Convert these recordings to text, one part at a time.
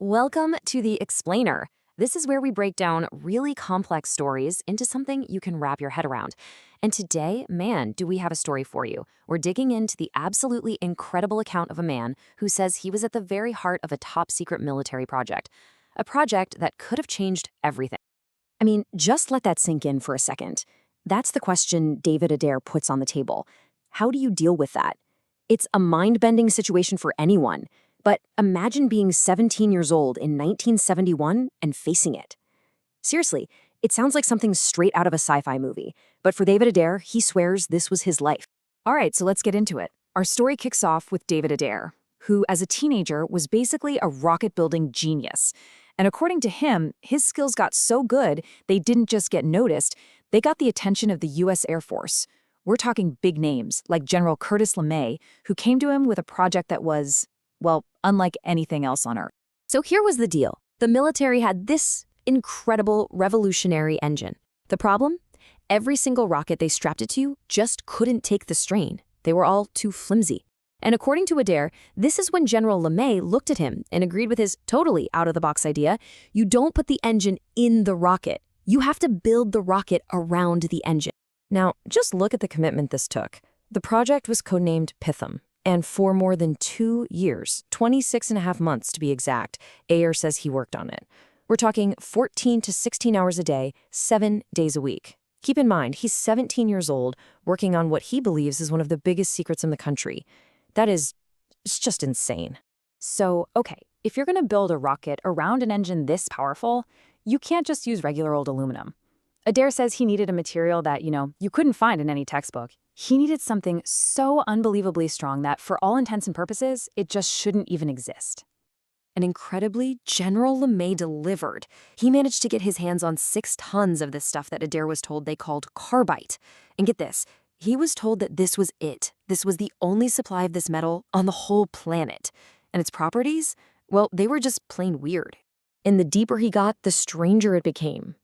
Welcome to The Explainer. This is where we break down really complex stories into something you can wrap your head around. And today, man, do we have a story for you. We're digging into the absolutely incredible account of a man who says he was at the very heart of a top-secret military project. A project that could have changed everything. I mean, just let that sink in for a second. That's the question David Adair puts on the table. How do you deal with that? It's a mind-bending situation for anyone. But imagine being 17 years old in 1971 and facing it. Seriously, it sounds like something straight out of a sci-fi movie. But for David Adair, he swears this was his life. All right, so let's get into it. Our story kicks off with David Adair, who as a teenager was basically a rocket-building genius. And according to him, his skills got so good, they didn't just get noticed, they got the attention of the U.S. Air Force. We're talking big names, like General Curtis LeMay, who came to him with a project that was, well, unlike anything else on Earth. So here was the deal. The military had this incredible revolutionary engine. The problem? Every single rocket they strapped it to just couldn't take the strain. They were all too flimsy. And according to Adair, this is when General LeMay looked at him and agreed with his totally out-of-the-box idea. You don't put the engine in the rocket. You have to build the rocket around the engine. Now, just look at the commitment this took. The project was codenamed Pitham. And for more than 2 years, 26 and a half months to be exact, Adair says he worked on it. We're talking 14 to 16 hours a day, 7 days a week. Keep in mind, he's 17 years old, working on what he believes is one of the biggest secrets in the country. It's just insane. So, okay, if you're going to build a rocket around an engine this powerful, you can't just use regular old aluminum. Adair says he needed a material that, you couldn't find in any textbook. He needed something so unbelievably strong that, for all intents and purposes, it just shouldn't even exist. And incredibly, General LeMay delivered. He managed to get his hands on 6 tons of this stuff that Adair was told they called carbite. And get this, he was told that this was it. This was the only supply of this metal on the whole planet. And its properties? Well, they were just plain weird. And the deeper he got, the stranger it became.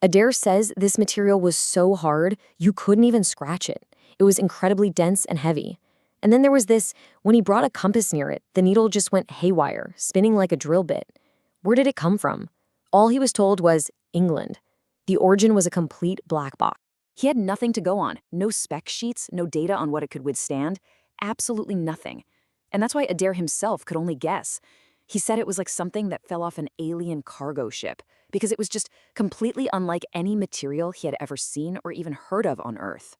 Adair says this material was so hard, you couldn't even scratch it. It was incredibly dense and heavy. And then there was this, when he brought a compass near it, the needle just went haywire, spinning like a drill bit. Where did it come from? All he was told was England. The origin was a complete black box. He had nothing to go on, no spec sheets, no data on what it could withstand, absolutely nothing. And that's why Adair himself could only guess. He said it was like something that fell off an alien cargo ship, because it was just completely unlike any material he had ever seen or even heard of on Earth.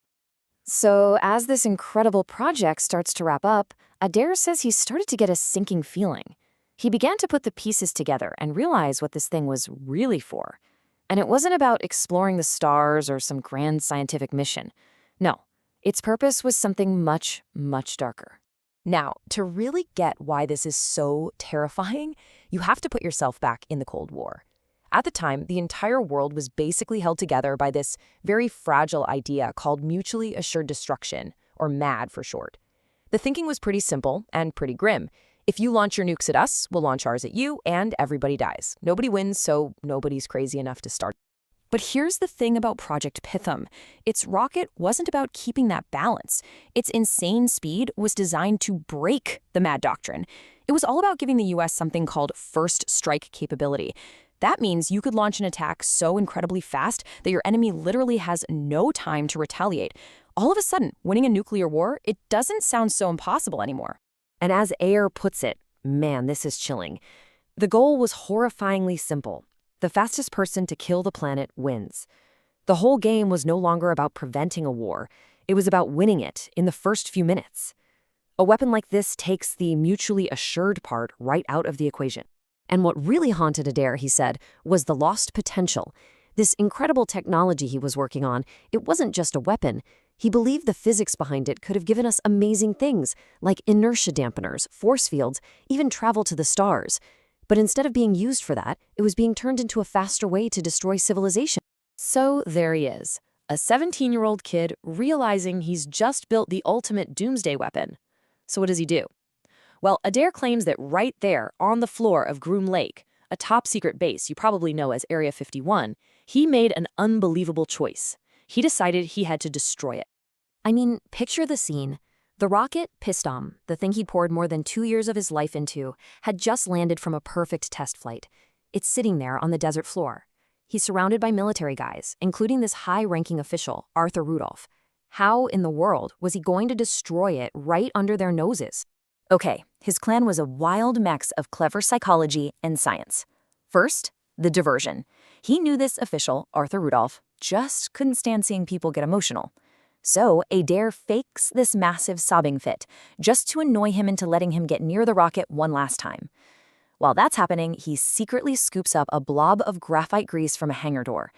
So as this incredible project starts to wrap up, Adair says he started to get a sinking feeling. He began to put the pieces together and realize what this thing was really for. And it wasn't about exploring the stars or some grand scientific mission. No, its purpose was something much, much darker. Now, to really get why this is so terrifying, you have to put yourself back in the Cold War. At the time, the entire world was basically held together by this very fragile idea called mutually assured destruction, or MAD for short. The thinking was pretty simple and pretty grim. If you launch your nukes at us, we'll launch ours at you, and everybody dies. Nobody wins, so nobody's crazy enough to start. But here's the thing about Project Pitham. Its rocket wasn't about keeping that balance. Its insane speed was designed to break the MAD doctrine. It was all about giving the U.S. something called first strike capability. That means you could launch an attack so incredibly fast that your enemy literally has no time to retaliate. All of a sudden, winning a nuclear war, it doesn't sound so impossible anymore. And as Adair puts it, man, this is chilling. The goal was horrifyingly simple. The fastest person to kill the planet wins. The whole game was no longer about preventing a war. It was about winning it in the first few minutes. A weapon like this takes the mutually assured part right out of the equation. And what really haunted Adair, he said, was the lost potential. This incredible technology he was working on, it wasn't just a weapon. He believed the physics behind it could have given us amazing things, like inertia dampeners, force fields, even travel to the stars. But instead of being used for that, it was being turned into a faster way to destroy civilization. So there he is, a 17-year-old kid realizing he's just built the ultimate doomsday weapon. So what does he do? Well, Adair claims that right there on the floor of Groom Lake, a top-secret base you probably know as Area 51, he made an unbelievable choice. He decided he had to destroy it. I mean, picture the scene. The rocket, Pitham, the thing he'd poured more than 2 years of his life into, had just landed from a perfect test flight. It's sitting there on the desert floor. He's surrounded by military guys, including this high-ranking official, Arthur Rudolph. How in the world was he going to destroy it right under their noses? Okay, his plan was a wild mix of clever psychology and science. First, the diversion. He knew this official, Arthur Rudolph, just couldn't stand seeing people get emotional. So Adair fakes this massive sobbing fit, just to annoy him into letting him get near the rocket one last time. While that's happening, he secretly scoops up a blob of graphite grease from a hangar door.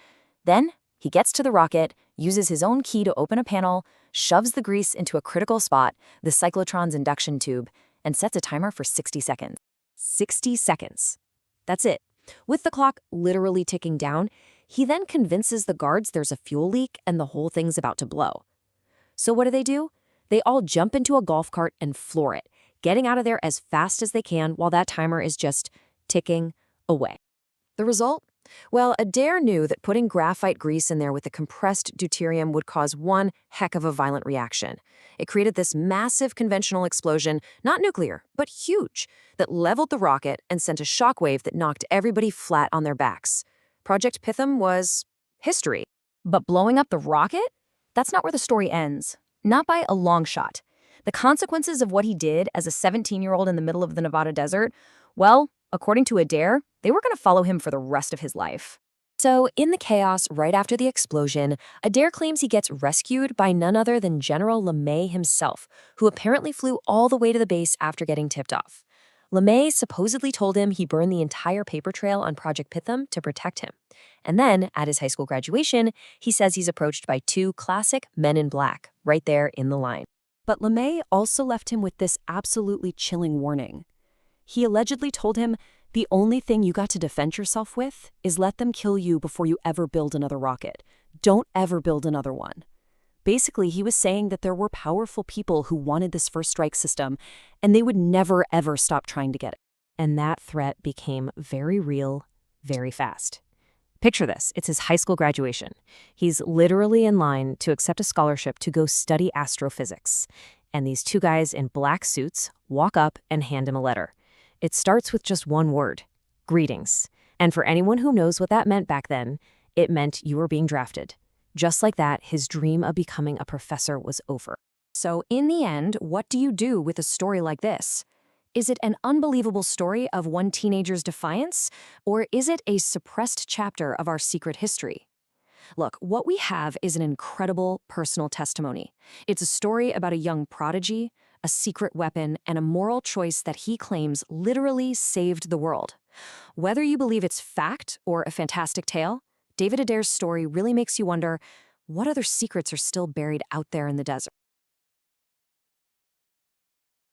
Then, he gets to the rocket, uses his own key to open a panel, shoves the grease into a critical spot, the cyclotron's induction tube, and sets a timer for 60 seconds. 60 seconds. That's it. With the clock literally ticking down, he then convinces the guards there's a fuel leak and the whole thing's about to blow. So what do? They all jump into a golf cart and floor it, getting out of there as fast as they can while that timer is just ticking away. The result? Well, Adair knew that putting graphite grease in there with the compressed deuterium would cause one heck of a violent reaction. It created this massive conventional explosion, not nuclear, but huge, that leveled the rocket and sent a shockwave that knocked everybody flat on their backs. Project Pitham was history. But blowing up the rocket? That's not where the story ends. Not by a long shot. The consequences of what he did as a 17-year-old in the middle of the Nevada desert, well, according to Adair, they were going to follow him for the rest of his life. So, in the chaos right after the explosion, Adair claims he gets rescued by none other than General LeMay himself, who apparently flew all the way to the base after getting tipped off. LeMay supposedly told him he burned the entire paper trail on Project Pitham to protect him. And then, at his high school graduation, he says he's approached by two classic men in black, right there in the line. But LeMay also left him with this absolutely chilling warning. He allegedly told him, the only thing you got to defend yourself with is let them kill you before you ever build another rocket. Don't ever build another one. Basically, he was saying that there were powerful people who wanted this first strike system, and they would never ever stop trying to get it. And that threat became very real, very fast. Picture this, it's his high school graduation. He's literally in line to accept a scholarship to go study astrophysics. And these two guys in black suits walk up and hand him a letter. It starts with just one word, greetings. And for anyone who knows what that meant back then, it meant you were being drafted. Just like that, his dream of becoming a professor was over. So in the end, what do you do with a story like this? Is it an unbelievable story of one teenager's defiance, or is it a suppressed chapter of our secret history? Look, what we have is an incredible personal testimony. It's a story about a young prodigy, a secret weapon, and a moral choice that he claims literally saved the world. Whether you believe it's fact or a fantastic tale, David Adair's story really makes you wonder, what other secrets are still buried out there in the desert?